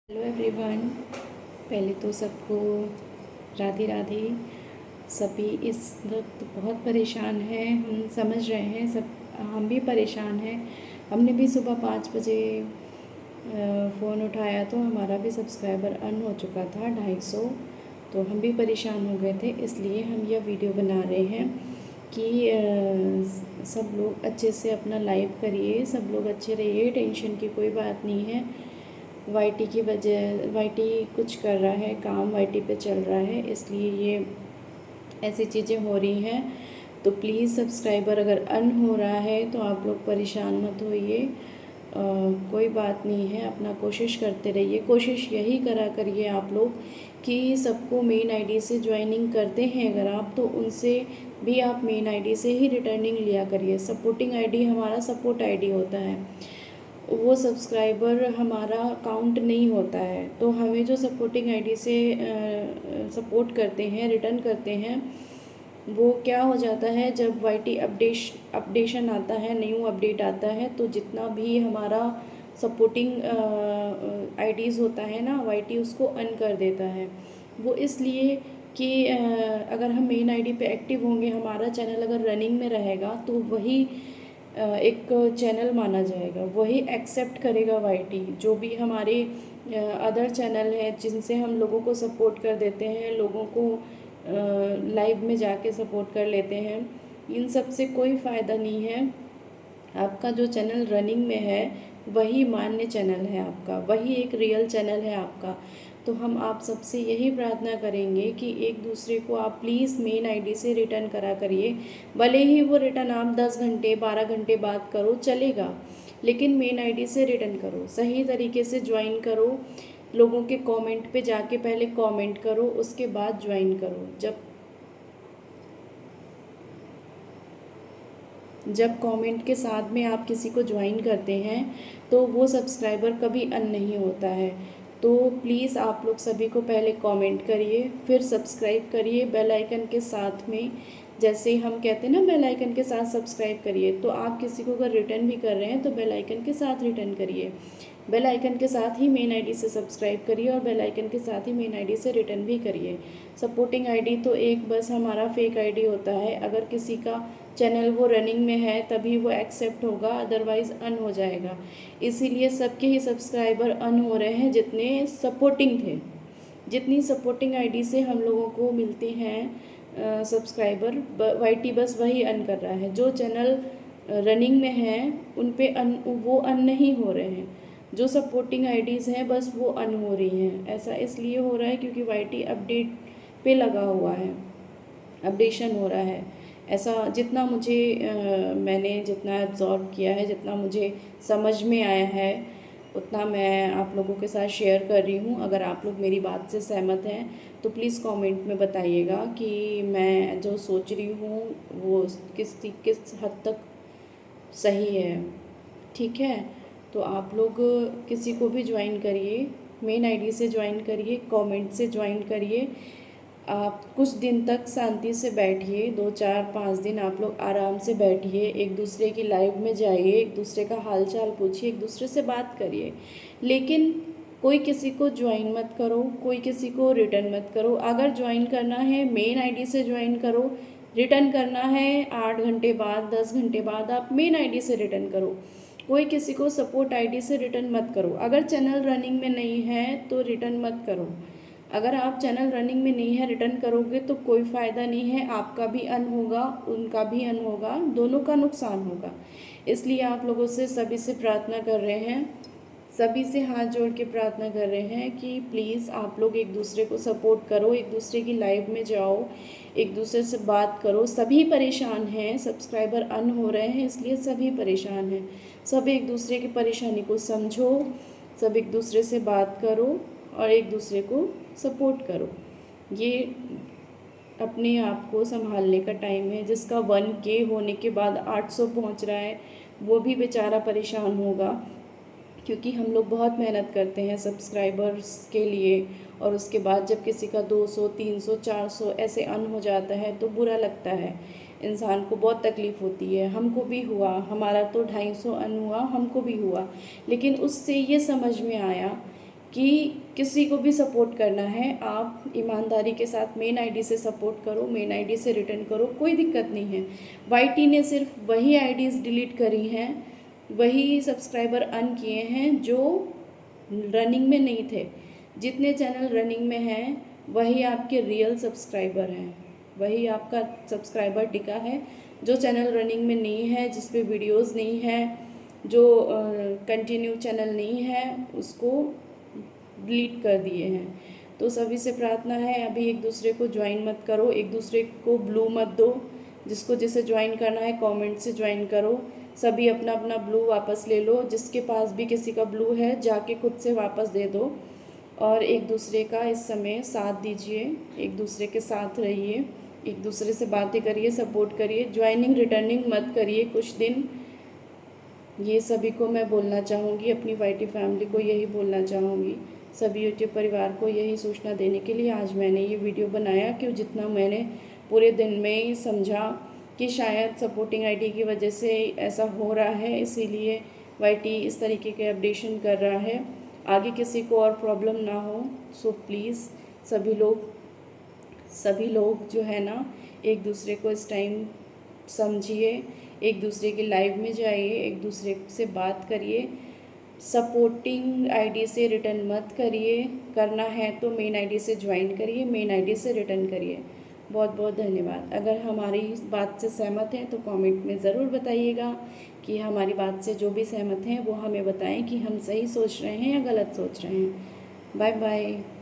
Hello everyone. पहले तो सबको राधे राधे। सभी इस वक्त बहुत परेशान हैं, हम समझ रहे हैं, सब हम भी परेशान हैं। हमने भी सुबह 5 बजे फ़ोन उठाया तो हमारा भी सब्सक्राइबर अन हो चुका था 250। तो हम भी परेशान हो गए थे, इसलिए हम यह वीडियो बना रहे हैं कि सब लोग अच्छे से अपना लाइव करिए, सब लोग अच्छे रहिए, टेंशन की कोई बात नहीं है। वाईटी की वजह, वाईटी कुछ कर रहा है, काम वाईटी पे चल रहा है, इसलिए ये ऐसी चीज़ें हो रही हैं। तो प्लीज़ सब्सक्राइबर अगर अन हो रहा है तो आप लोग परेशान मत होइए, कोई बात नहीं है, अपना कोशिश करते रहिए। कोशिश यही करा करिए आप लोग कि सबको मेन आईडी से ज्वाइनिंग करते हैं अगर आप, तो उनसे भी आप मेन आईडी से ही रिटर्निंग लिया करिए। सपोर्टिंग आईडी हमारा सपोर्ट आईडी होता है, वो सब्सक्राइबर हमारा काउंट नहीं होता है। तो हमें जो सपोर्टिंग आईडी से सपोर्ट करते हैं, रिटर्न करते हैं, वो क्या हो जाता है, जब वाईटी अपडेशन आता है, न्यू अपडेट आता है, तो जितना भी हमारा सपोर्टिंग आईडीज़ होता है ना, वाईटी उसको अन कर देता है। वो इसलिए कि अगर हम मेन आईडी पे एक्टिव होंगे, हमारा चैनल अगर रनिंग में रहेगा, तो वही एक चैनल माना जाएगा, वही एक्सेप्ट करेगा वाईटी। जो भी हमारे अदर चैनल हैं जिनसे हम लोगों को सपोर्ट कर देते हैं, लोगों को लाइव में जाके सपोर्ट कर लेते हैं, इन सब से कोई फ़ायदा नहीं है। आपका जो चैनल रनिंग में है वही मान्य चैनल है आपका, वही एक रियल चैनल है आपका। तो हम आप सबसे यही प्रार्थना करेंगे कि एक दूसरे को आप प्लीज़ मेन आईडी से रिटर्न करा करिए। भले ही वो रिटर्न आप 10 घंटे 12 घंटे बाद करो, चलेगा, लेकिन मेन आईडी से रिटर्न करो, सही तरीके से ज्वाइन करो। लोगों के कमेंट पे जाके पहले कमेंट करो, उसके बाद ज्वाइन करो। जब कमेंट के साथ में आप किसी को ज्वाइन करते हैं तो वो सब्सक्राइबर कभी अन नहीं होता है। तो प्लीज़ आप लोग सभी को पहले कमेंट करिए, फिर सब्सक्राइब करिए बेल आइकन के साथ में। जैसे हम कहते हैं ना, बेल आइकन के साथ सब्सक्राइब करिए, तो आप किसी को अगर रिटर्न भी कर रहे हैं तो बेल आइकन के साथ रिटर्न करिए। बेल आइकन के साथ ही मेन आईडी से सब्सक्राइब करिए और बेल आइकन के साथ ही मेन आईडी से रिटर्न भी करिए। सपोर्टिंग आईडी तो एक बस हमारा फेक आईडी होता है, अगर किसी का चैनल वो रनिंग में है तभी वो एक्सेप्ट होगा, अदरवाइज़ अन हो जाएगा। इसीलिए सबके ही सब्सक्राइबर अन हो रहे हैं जितने सपोर्टिंग थे। जितनी सपोर्टिंग आईडी से हम लोगों को मिलते हैं सब्सक्राइबर, वाईटी बस वही अन कर रहा है। जो चैनल रनिंग में है उन पे वो अन नहीं हो रहे हैं। जो सपोर्टिंग आईडीज़ हैं बस वो अन हो रही हैं। ऐसा इसलिए हो रहा है क्योंकि वाईटी अपडेट पे लगा हुआ है, अपडेशन हो रहा है। ऐसा जितना मुझे मैंने जितना एब्जॉर्व किया है, जितना मुझे समझ में आया है, उतना मैं आप लोगों के साथ शेयर कर रही हूँ। अगर आप लोग मेरी बात से सहमत हैं तो प्लीज़ कमेंट में बताइएगा कि मैं जो सोच रही हूँ वो किस हद तक सही है। ठीक है, तो आप लोग किसी को भी ज्वाइन करिए, मेन आईडी से ज्वाइन करिए, कमेंट से ज्वाइन करिए। आप कुछ दिन तक शांति से बैठिए, 2 4 5 दिन आप लोग आराम से बैठिए, एक दूसरे की लाइव में जाइए, एक दूसरे का हाल चाल पूछिए, एक दूसरे से बात करिए। लेकिन कोई किसी को ज्वाइन मत करो, कोई किसी को रिटर्न मत करो। अगर ज्वाइन करना है मेन आईडी से ज्वाइन करो, रिटर्न करना है 8 घंटे बाद 10 घंटे बाद आप मेन आईडी से रिटर्न करो। कोई किसी को सपोर्ट आईडी से रिटर्न मत करो। अगर चैनल रनिंग में नहीं है तो रिटर्न मत करो। अगर आप चैनल रनिंग में नहीं है रिटर्न करोगे तो कोई फ़ायदा नहीं है, आपका भी अन होगा, उनका भी अन होगा, दोनों का नुकसान होगा। इसलिए आप लोगों से सभी से प्रार्थना कर रहे हैं, सभी से हाथ जोड़ के प्रार्थना कर रहे हैं कि प्लीज़ आप लोग एक दूसरे को सपोर्ट करो, एक दूसरे की लाइव में जाओ, एक दूसरे से बात करो। सभी परेशान हैं, सब्सक्राइबर अन हो रहे हैं, इसलिए सभी परेशान हैं। सब एक दूसरे की परेशानी को समझो, सब एक दूसरे से बात करो और एक दूसरे को सपोर्ट करो। ये अपने आप को संभालने का टाइम है। जिसका 1K होने के बाद 800 पहुंच रहा है वो भी बेचारा परेशान होगा, क्योंकि हम लोग बहुत मेहनत करते हैं सब्सक्राइबर्स के लिए, और उसके बाद जब किसी का 200 300 400 ऐसे अन हो जाता है तो बुरा लगता है, इंसान को बहुत तकलीफ़ होती है। हमको भी हुआ, हमारा तो 250 अन हुआ, हमको भी हुआ। लेकिन उससे ये समझ में आया कि किसी को भी सपोर्ट करना है, आप ईमानदारी के साथ मेन आईडी से सपोर्ट करो, मेन आईडी से रिटर्न करो, कोई दिक्कत नहीं है। वाईटी ने सिर्फ वही आईडीज़ डिलीट करी हैं, वही सब्सक्राइबर अर्न किए हैं जो रनिंग में नहीं थे। जितने चैनल रनिंग में हैं वही आपके रियल सब्सक्राइबर हैं, वही आपका सब्सक्राइबर टिका है। जो चैनल रनिंग में नहीं है, जिस पे वीडियोज़ नहीं है, जो कंटिन्यू चैनल नहीं है, उसको डिलीट कर दिए हैं। तो सभी से प्रार्थना है, अभी एक दूसरे को ज्वाइन मत करो, एक दूसरे को ब्लू मत दो। जिसको जिसे ज्वाइन करना है कमेंट से ज्वाइन करो। सभी अपना अपना ब्लू वापस ले लो। जिसके पास भी किसी का ब्लू है जाके खुद से वापस दे दो। और एक दूसरे का इस समय साथ दीजिए, एक दूसरे के साथ रहिए, एक दूसरे से बातें करिए, सपोर्ट करिए। ज्वाइनिंग रिटर्निंग मत करिए कुछ दिन। ये सभी को मैं बोलना चाहूँगी, अपनी वाईटी फैमिली को यही बोलना चाहूँगी, सभी यूट्यूब परिवार को यही सूचना देने के लिए आज मैंने ये वीडियो बनाया। क्यों जितना मैंने पूरे दिन में ही समझा कि शायद सपोर्टिंग आईडी की वजह से ऐसा हो रहा है, इसीलिए वाईटी इस तरीके के अपडेशन कर रहा है। आगे किसी को और प्रॉब्लम ना हो, सो प्लीज़ सभी लोग जो है ना, एक दूसरे को इस टाइम समझिए, एक दूसरे की लाइव में जाइए, एक दूसरे से बात करिए। सपोर्टिंग आईडी से रिटर्न मत करिए, करना है तो मेन आईडी से ज्वाइन करिए, मेन आईडी से रिटर्न करिए। बहुत बहुत धन्यवाद। अगर हमारी बात से सहमत हैं तो कमेंट में ज़रूर बताइएगा कि हमारी बात से जो भी सहमत हैं वो हमें बताएं कि हम सही सोच रहे हैं या गलत सोच रहे हैं। Bye bye.